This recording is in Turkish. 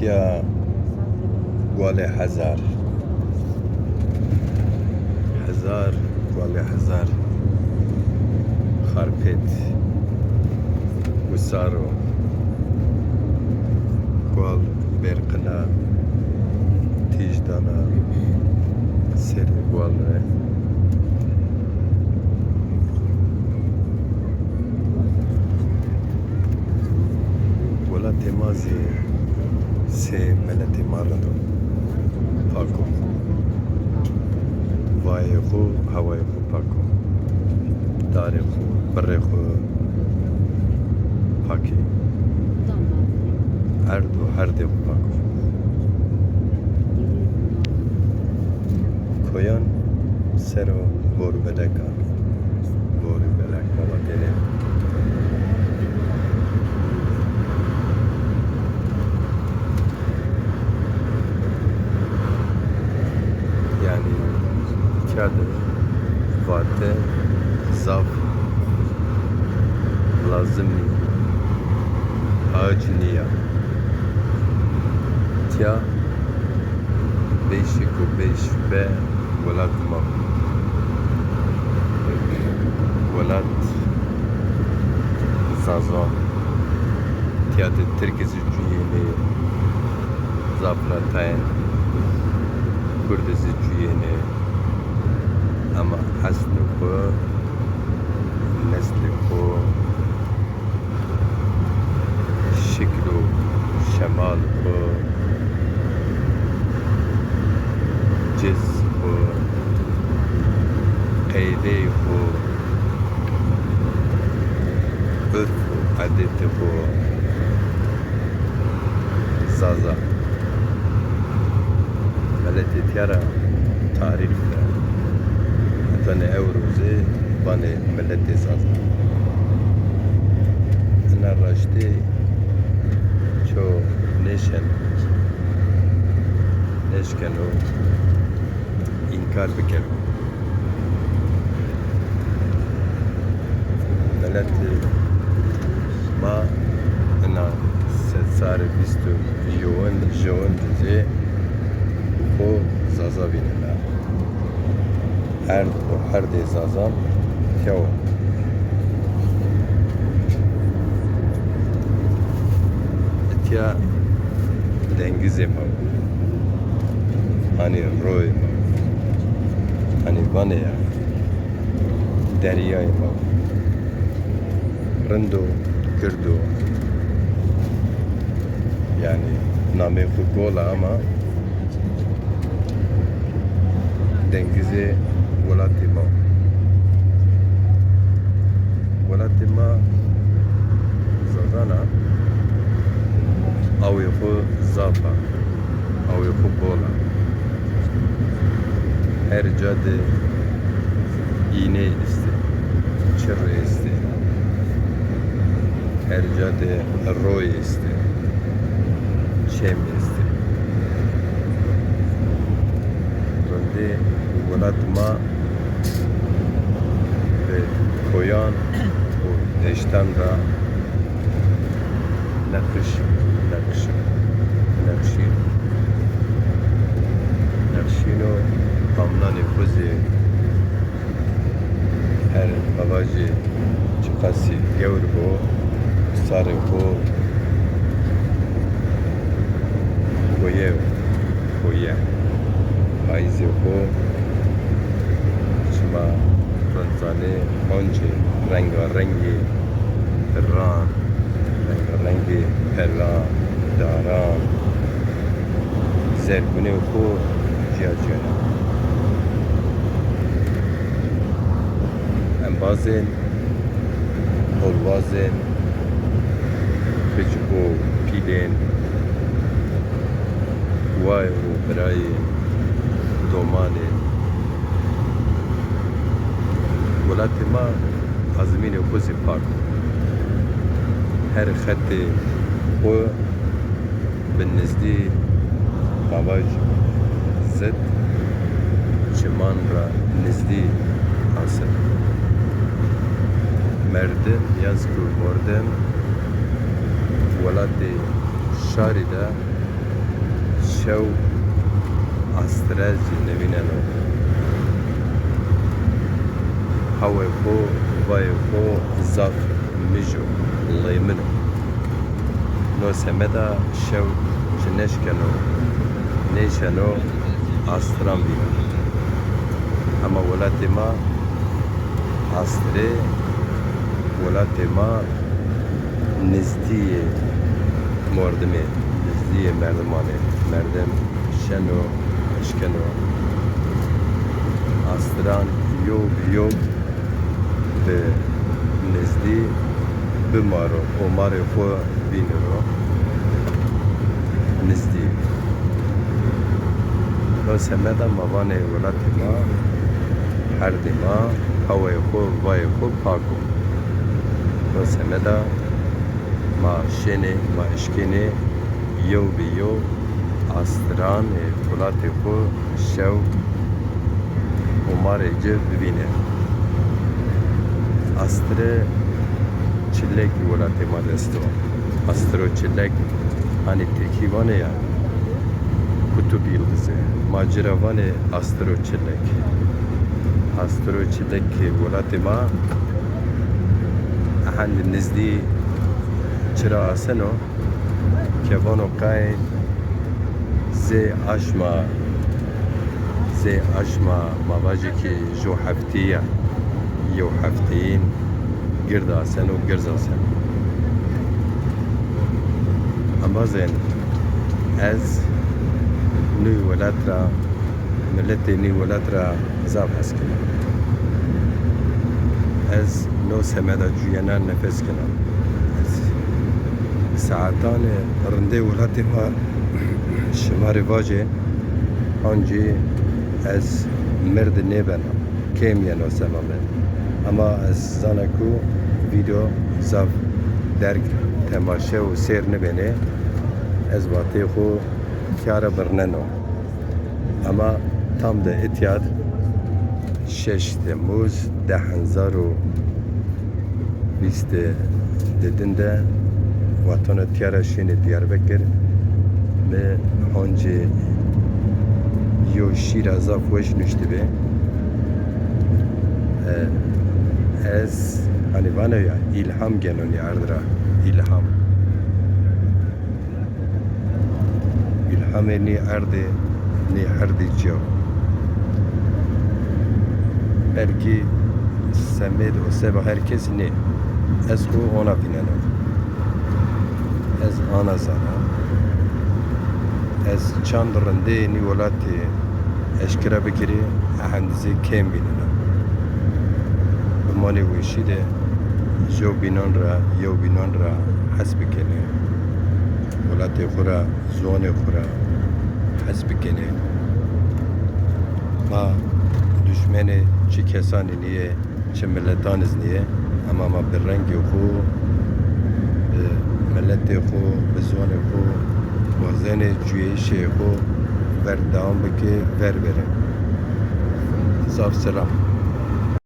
تیا گوال هزار گوال هزار خارپیت وسارو گوال برقنا تیجدانا سری گوال ره ولا تمازی سه ملت مارندو پاکو وای خو هوای خو پاکو دار خو بر خو پاکی هر دو پاکو کویان سرو بورو بلکا بابا دلی yani kâdır vate zaf lazım acniya tya beşik u beş ve velat ma velat zazan tya de Türkisi cüyeni zafla tayin Kurdisi cüyeni ama aslı bu nesli bu şeklu şemal bu ciz bu kayde bu örf adeti bu zaza ملت تیارا تعریف تنه اوروزه بانه ملت سازه انا راشته چو نشکنو انکار بکرو ملت ما انا سار بیستو جوان دیزه خو زازا بینه هر دی زازان تیاو تیا دنگیزه ما hani روی ما hani وانه یا دریای ما رندو کردو yani name futbola ama dengize volatima zazana au yafu zafa au yafu bola her cadde iğne iste çır iste her cadde roy iste çem iste rende volatima ve koyan o deşten da nakşin nakşino tamna nüfuzi her babacı çıkası gevurbo sarı ko koye aizi ko şma ranzane once rengi rengi pella daran zergune ko cihacına bazen bazen peciko pilen vay o beray domane volatima azmine kuzi park her khati o بالنسبه babaj zed çiman ra nizdi asır مردم yazku mordem velati şarida شو استرز نبیننو هوا خو وای خو زاف میجو لیمنو نو سمدا شو چنشکنو نیشنو استرام بینا اما ولات ما استره ولات ما نزدی مردمه نزدی مردمانه مردم شنو اشکنو استران یو به نزدی بمارو و خو بینرو نزدی نو سمدا موانه ولات ما هر ما هوای خو وای خو پاکو نو سمدا ما شنه ما اشکنه یو بیو استران ولات خو شو و جه ببینه استره چلک ولات ما دستو استرو چلک hani tekivane ya kutup yıldızı maceravane astro çelek ولات ما hani nizdi çıra aseno kevano kay زي أجمع مواجهك جو حفتية يو حفتين قردا سن وقرزا سن أما زين از نوي ولاترا ملتي نوي ولاترا زاب حسكنا از نو سمدا جيانا نفس كنا ساعتان رندي ولاتي ما شماري واجه آنجی از مرد نبنا کم یانو سمامه اما از زانکو ویدیو زاف درک تماشه و سیر نبینه از واتی خو کارا برننو اما tam da etiyat 6 Temmuz 2020 dedinde vatana tiyara şini Diyarbakır ve önce yo Şiraz'a hoş nüştübe ez hani bana ya ilham gelon yardıra ilham ni arde ni hardi ciao belki semed o seba herkes ne ez ko ona binano ez ana sana ez çandırında ni volati eşkira bikiri ahandizi kem binana bimani wişide jo binan ra hasbi kene volati khura zone khura hasbi kene ma düşmeni çi kesani niye çi milletaniz niye ama ma bir rengi khu milleti khu bizone khu وزن جوی شیخو بردام بکه ور بره. صاف سلام.